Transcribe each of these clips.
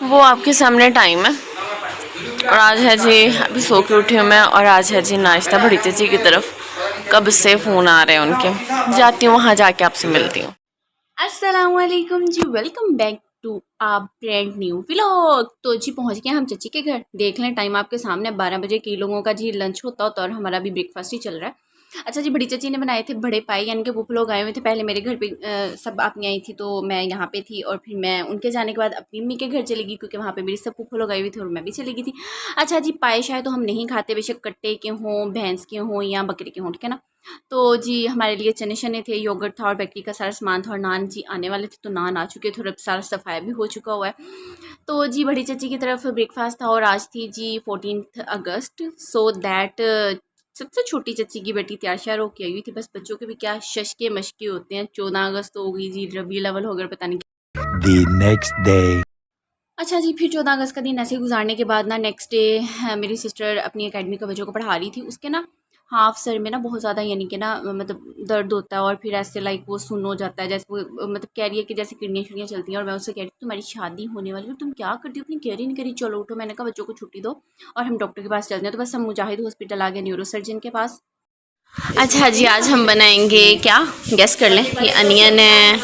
वो आपके सामने टाइम है। और आज है जी, अभी सो के उठी हूँ मैं, और आज है जी नाश्ता बड़ी चाची की तरफ। कब से फ़ोन आ रहे हैं उनके, जाती हूँ वहाँ जाके आपसे मिलती हूँ। अस्सलामुअलैकुम जी, welcome back to a brand new vlog. तो जी पहुँच गए हम चची के घर। देख लें टाइम आपके सामने 12 बजे। कई लोगों का जी लंच होता और हमारा भी ब्रेकफास्ट ही चल रहा है। अच्छा जी, बड़ी चची ने बनाए थे बड़े पाई, यानी कि वो लोग आए हुए थे पहले मेरे घर पे। सब अपनी आई थी तो मैं यहाँ पे थी, और फिर मैं उनके जाने के बाद अपनी मम्मी के घर चली गई, क्योंकि वहाँ पे मेरी सब फूफो लोग आई हुई थी और मैं भी चली गई थी। अच्छा जी, पाए शायद तो हम नहीं खाते, बेशक कट्टे के हों, भैंस के हों या बकरे के हों, ठीक है ना। तो जी हमारे लिए चने शने थे, योगर्ट था और बेकरी का सारा सामान था, और नान जी आने वाले थे तो नान आ चुके थे, और अब सारा सफाया भी हो चुका हुआ है। तो जी बड़ी चची की तरफ ब्रेकफास्ट था, और आज थी जी 14 अगस्त। सो दैट सबसे छोटी चची की बेटी तैयार श्यार होके आई हुई थी। बस बच्चों के भी क्या शशके मशके होते हैं। 14 अगस्त तो हो गई जी, रबी लेवल हो गया, पता नहीं। The next day. अच्छा जी, फिर 14 अगस्त का दिन ऐसे गुजारने के बाद ना नेक्स्ट डे मेरी सिस्टर अपनी एकेडमी के बच्चों को पढ़ा रही थी। उसके ना हाफ सर में ना बहुत ज़्यादा, यानी कि ना मतलब दर्द होता है, और फिर ऐसे लाइक वो सुन्न हो जाता है, जैसे वो मतलब कह रही है कि जैसे किडनियाँ शुड़ियाँ चलती हैं। और मैं उससे कह रही हूँ तुम्हारी शादी होने वाली है, तुम क्या करती हो, अपनी केयर ही नहीं करी, चलो उठो। मैंने कहा बच्चों को छुट्टी दो और हम डॉक्टर के पास चलते हैं। तो बस हम मुजाहिद हॉस्पिटल आ गए, न्यूरो सर्जन के पास। अच्छा जी, आज हम बनाएंगे क्या, गेस कर लें। ये अनियन है,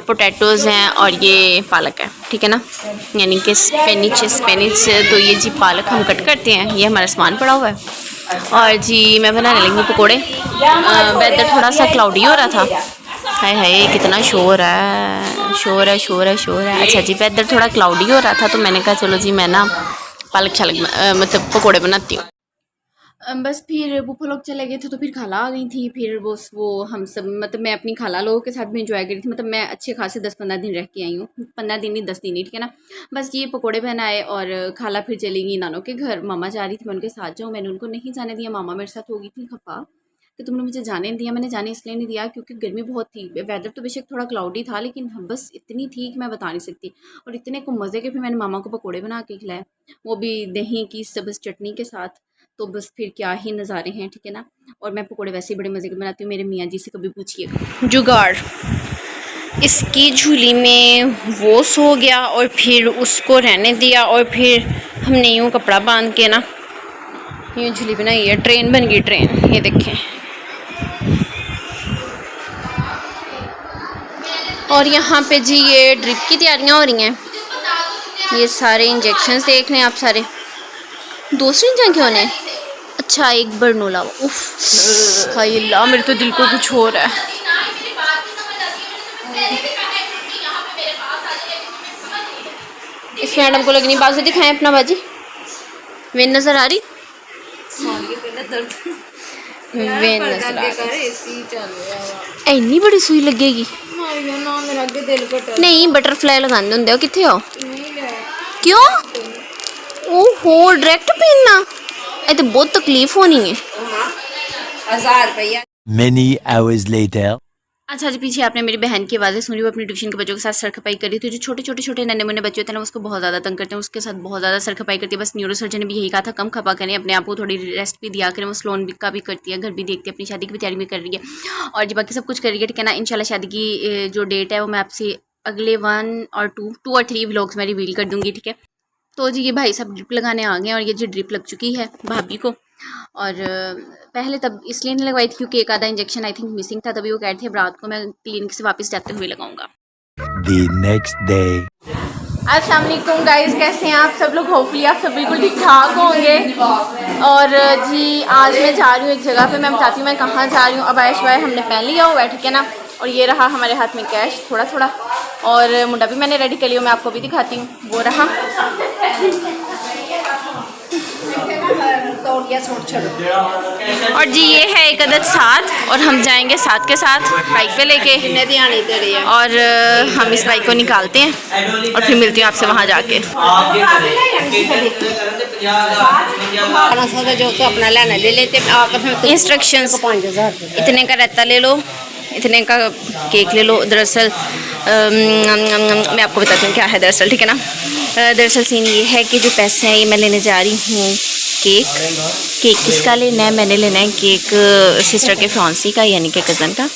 पोटैटोज़ हैं, और ये पालक है, ठीक है ना, यानी कि स्पेनिच। तो ये जी पालक हम कट करते हैं, ये हमारा सामान पड़ा हुआ है। और जी मैं बनाने लगी पकोड़े। वेदर थोड़ा सा क्लाउडी हो रहा था। हाय हाय कितना शोर है, शोर है, शोर है, शोर है। अच्छा जी, वेदर थोड़ा क्लाउडी हो रहा था तो मैंने कहा चलो जी मैं ना पालक शालक मतलब पकोड़े बनाती हूँ। बस फिर फूफो लोग चले गए थे तो फिर खाला आ गई थी। फिर वो हम सब मतलब मैं अपनी खाला लोगों के साथ भी इंजॉय करी थी। मतलब मैं अच्छे खासे 10-15 दिन रह के आई हूँ, 15 दिन नहीं 10 दिन ही, ठीक है ना। बस ये पकोड़े बनाए और खाला फिर चली गई नानों के घर। मामा जा रही थी, मैं उनके साथ जाऊँ, मैंने उनको नहीं जाने दिया। मामा मेरे साथ हो गई थी खफा कि तुमने मुझे जाने नहीं दिया। मैंने जाने इसलिए नहीं दिया क्योंकि गर्मी बहुत थी। वेदर तो बेशक थोड़ा क्लाउडी था, लेकिन बस इतनी थी कि मैं बता नहीं सकती। और इतने को मज़े के फिर मैंने मामा को पकोड़े बना के खिलाए, वो भी दही की सब्ज़ चटनी के साथ। तो बस फिर क्या ही नज़ारे हैं, ठीक है ना। और मैं पकोड़े वैसे ही बड़े मज़े के बनाती हूँ, मेरे मियाँ जी से कभी पूछिएगा। जुगाड़, इसकी झूली में वो सो गया और फिर उसको रहने दिया, और फिर हमने यूँ कपड़ा बांध के ना यूँ झूली बनाई है। ट्रेन बन गई, ट्रेन, ये देखें। और यहाँ पे जी ये ड्रिप की तैयारियाँ हो रही हैं। ये सारे इंजेक्शंस देख लें आप सारे। दूसरी इंजेक्शन क्यों ने? अच्छा एक बर्नोला। उफ हाय अल्लाह, मेरे तो दिल को कुछ हो रहा है। इस मैडम को लगनी बाजू दिखाएं अपना बाजी, वेन नजर आ रही, वेन नजर आ रही। इन्नी बड़ी सुई लगेगी? नहीं बटरफ्लाई लगाने होंगे, कितने हो? क्यों? ओहो डायरेक्ट पहनना, ये तो बहुत तकलीफ होनी है। 1000 रुपया। Many hours later. अच्छा जी, पीछे आपने मेरी बहन की आवाज़ें सुनी। वो अपनी ट्यूशन के बच्चों के साथ सरखपाई कर रही थी। जो छोटे नन्हे मुन्ने बच्चे होते हैं ना, उसको बहुत ज़्यादा तंग करते हैं, उसके साथ बहुत ज़्यादा सरखपाई करती है। बस न्यूरो सर्जन ने भी यही कहा था कम खपा करें, अपने आप को थोड़ी रेस्ट भी दिया करें। वो स्लोन का भी करती है, घर भी देखती है, अपनी शादी की भी तैयारी भी कर रही है, और जी बाकी सब कुछ कर रही है, ठीक है ना। इंशाल्लाह शादी की जो डेट है वो मैं आपसे अगले 1 और 2 और 3 व्लॉग्स में रिवील कर दूँगी, ठीक है। तो जी ये भाई साहब ड्रिप लगाने आ गए हैं, और ये जी ड्रिप लग चुकी है भाभी को। और पहले तब इसलिए नहीं लगवाई थी क्योंकि एक आधा इंजेक्शन आई थिंक मिसिंग था, तभी वो कह रहे थे अब रात को मैं क्लिनिक से वापस जाते हुए लगाऊंगा। The next day. अस्सलाम वालेकुम गाइस, कैसे हैं आप सब लोग? होपफुली आप सब बिल्कुल ठीक ठाक होंगे। और जी आज मैं जा रही हूँ एक जगह पे, मैं बताती हूँ मैं कहाँ जा रही हूँ। अब आयश भाई हमने पहन लिया हुआ है, ठीक है ना। और ये रहा हमारे हाथ में कैश थोड़ा थोड़ा, और मुंडा भी मैंने रेडी कर लिया, मैं आपको भी दिखाती हूँ। वो रहा, और जी ये है एक अदद 7, और हम जाएंगे 7 के साथ बाइक पे लेके, और हम इस बाइक को निकालते हैं और फिर मिलती हूँ आपसे वहाँ जाके। जो अपना लेना ले लेते, इंस्ट्रक्शंस, इतने का रहता ले लो, इतने का केक ले लो। दरअसल मैं आपको बताती हूँ क्या है दरअसल, ठीक है ना। दरअसल सीन ये है कि जो पैसे हैं ये मैं लेने जा रही हूँ केक किसका लेना है? मैंने लेना है केक सिस्टर के फ्रॉन्सी का, यानी कि कज़न का,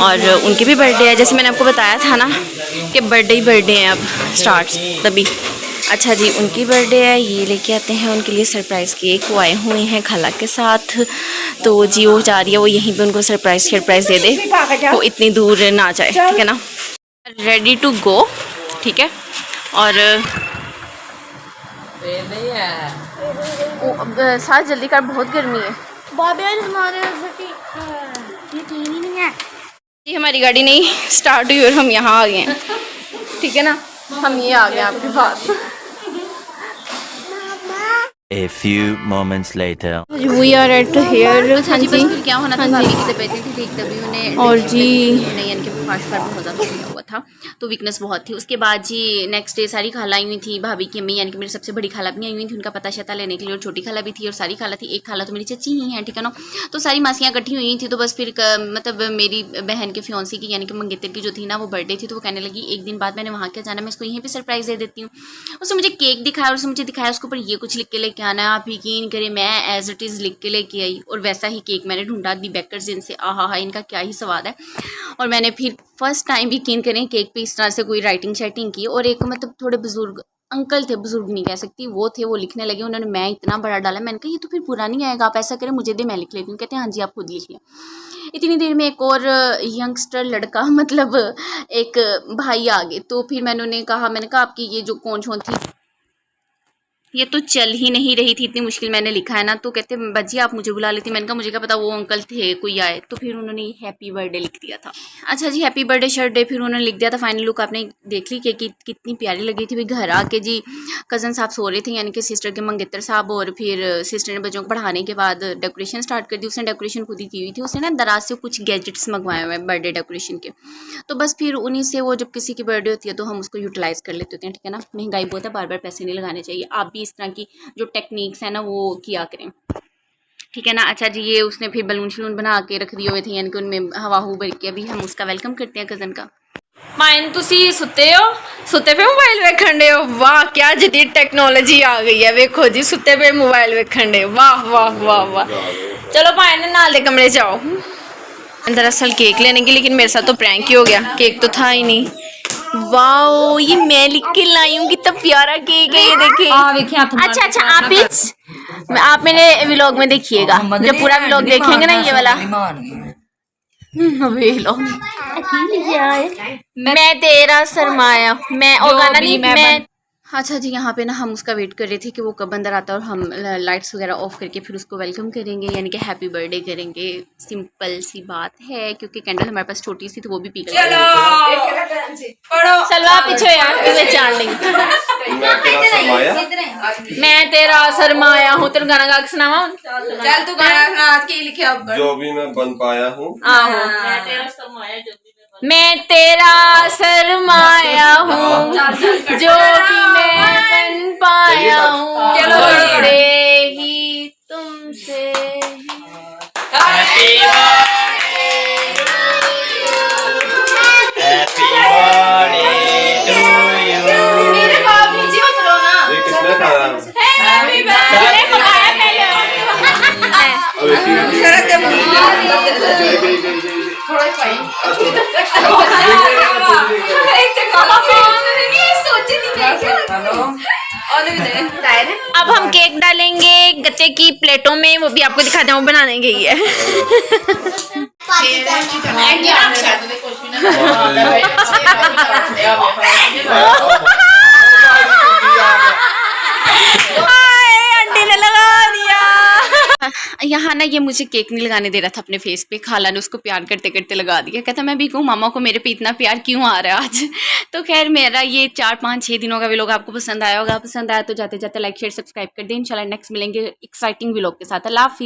और उनकी भी बर्थडे है। जैसे मैंने आपको बताया था ना कि बर्थडे ही बर्थडे हैं अब स्टार्ट, तभी अच्छा जी, उनकी बर्थडे है, ये लेके आते हैं उनके लिए सरप्राइज़ केक। वो आए हुए हैं खाला के साथ, तो जी वो जा रही है, वो यहीं पे उनको सरप्राइज़ दे दे, वो इतनी दूर ना जाए, ठीक है ना। रेडी टू गो, ठीक है। और साथ जल्दी कर, बहुत गर्मी है। ये हमारी गाड़ी नहीं स्टार्ट हुई और हम यहाँ आ गए हैं, ठीक है ना। हम ये आ गए आपके पास। A few moments later. We are at here। हाँ जी, बस फिर क्या होना था, भाभी की तबीयत नहीं ठीक, तभी उन्हें और जी उन्हें यानी कि बुखार बहुत ज़्यादा हो हुआ था, तो वीकनेस बहुत थी। उसके बाद जी नेक्स्ट डे सारी खाला आई हुई थी, भाभी की अम्मी यानी कि मेरी सबसे बड़ी खाला भी आई हुई थी, उनका पता शता लेने के लिए, और छोटी खाला भी थी और सारी खाला थी। एक खाला तो मेरी चची ही हैं, ठीक है ना। तो सारी मासियाँ इकट्ठी हुई थी। तो बस फिर मतलब मेरी बहन के फियोंसी की यानी कि मंगेतर की जो थी ना, वो बर्थडे थी, तो वो कहने लगी एक दिन बाद मैंने वहाँ क्या जाना, मैं इसको यहीं पर सरप्राइज़ दे देती हूँ। उसने मुझे केक दिखाया और उसने मुझे दिखाया उसके ऊपर ये कुछ लिख के लेके आना है। आप यकीन करें, मैं एज इट इज़ लिख के लेके आई और वैसा ही केक मैंने ढूंढा दी बेकर्स इनसे। आहा, इनका क्या ही स्वाद है। और मैंने फिर फर्स्ट टाइम यकीन करें केक पे इस तरह से कोई राइटिंग शाइटिंग की। और एक मतलब थोड़े बुजुर्ग अंकल थे, बुजुर्ग नहीं कह सकती, वो थे, वो लिखने लगे। उन्होंने मैं इतना बड़ा डाला, मैंने कहा ये तो फिर पूरा नहीं आएगा, आप ऐसा करें मुझे दे, मैं लिख लेती हूँ। कहते हैं हाँ जी आप खुद लिख लें। इतनी देर में एक और यंगस्टर लड़का मतलब एक भाई आ गए। तो फिर मैंने उन्हें कहा, मैंने कहा आपकी ये जो कौन छोन थी ये तो चल ही नहीं रही थी, इतनी मुश्किल मैंने लिखा है ना। तो कहते बजी आप मुझे बुला लेती। मैंने कहा मुझे क्या पता वो अंकल थे कोई आए। तो फिर उन्होंने हैप्पी बर्थडे लिख दिया था। अच्छा जी, हैप्पी बर्थडे शर्ट फिर उन्होंने लिख दिया था। फाइनल लुक आपने देख ली कि कितनी प्यारी लगी थी। फिर घर आके जी कज़न साहब सो रहे थे, यानी कि सिस्टर के मंगेतर साहब, और फिर सिस्टर ने बच्चों को पढ़ाने के बाद डेकोरेशन स्टार्ट कर दी। उसने डेकोरेशन खुद ही की हुई थी। उसने ना दराज से कुछ गैजेट्स मंगवाए हुए हैं बर्थडे डेकोरेशन के। तो बस फिर उन्हीं से वो जब किसी की बर्थडे होती है तो हम उसको यूटिलाइज़ कर लेते होते हैं, ठीक है ना। महंगाई बहुत है, बार बार पैसे नहीं लगाने चाहिए। आप भी इस तरह की जो टेक्निक्स है ना वो किया करें, ठीक है ना। अच्छा जी, ये उसने फिर बलून शलून बना के रख दिए हुए थे, यानी कि उनमें हवा भर के। अभी हम उसका वेलकम करते हैं कज़न का। मायन तुसी सुते हो, सुते पे मोबाइल वेखण दे हो। वाह क्या जदीद टेक्नोलॉजी आ गई है, वेखो जी सुते पे मोबाइल वेखण दे। वाह वाह वाह वाह। चलो मायन नाल दे कमरे जाओ। दरअसल केक लेने की, लेकिन मेरे साथ तो प्रैंक ही हो गया, केक तो था ही नहीं। वाओ, ये मैं लिख के लाई हूँ, कितना प्यारा केक है ये देखिए। अच्छा आप मेरे व्लॉग में देखिएगा, जब पूरा व्लॉग देखेंगे ना ये वाला। मैं तेरा सरमाया, मैं और गाना नहीं मैं। अच्छा जी, यहाँ पे ना हम उसका वेट कर रहे थे कि वो कब अंदर आता है, और हम लाइट्स वगैरह ऑफ करके फिर उसको वेलकम करेंगे, यानी कि हैप्पी बर्थडे करेंगे। सिंपल सी बात है, क्योंकि कैंडल हमारे पास छोटी सी थी, वो भी पी कर सलवा पीछे यार चाल नहीं। मैं तेरा सरमाया हूँ, तेरा गाना गा के सुनावा। चल तू गाना सुना के लिखा, जो भी मैं बन पाया हूँ। मैं तेरा सरमाया हूँ, जो भी मैं बन पाया हूँ, तुमसे ही तुमसे मेरे बाप नीचे उतरो ना। किसने खाया? अब हम केक डालेंगे गत्ते की प्लेटों में, वो भी आपको दिखाते हैं, वो बनाने गई है। आंटी ने लगा दिया। यहाँ ना ये मुझे केक नहीं लगाने दे रहा था अपने फेस पे, खाला ने उसको प्यार करते करते लगा दिया। कहता मैं भी कहूँ मामा को मेरे पे इतना प्यार क्यों आ रहा है आज। तो खैर मेरा ये 4-5-6 दिनों का व्लॉग आपको पसंद आया होगा। पसंद आया तो जाते जाते लाइक शेयर सब्सक्राइब कर दें। इंशाल्लाह नेक्स्ट मिलेंगे एक्साइटिंग व्लॉग के साथ। अल्लाह हाफिज़।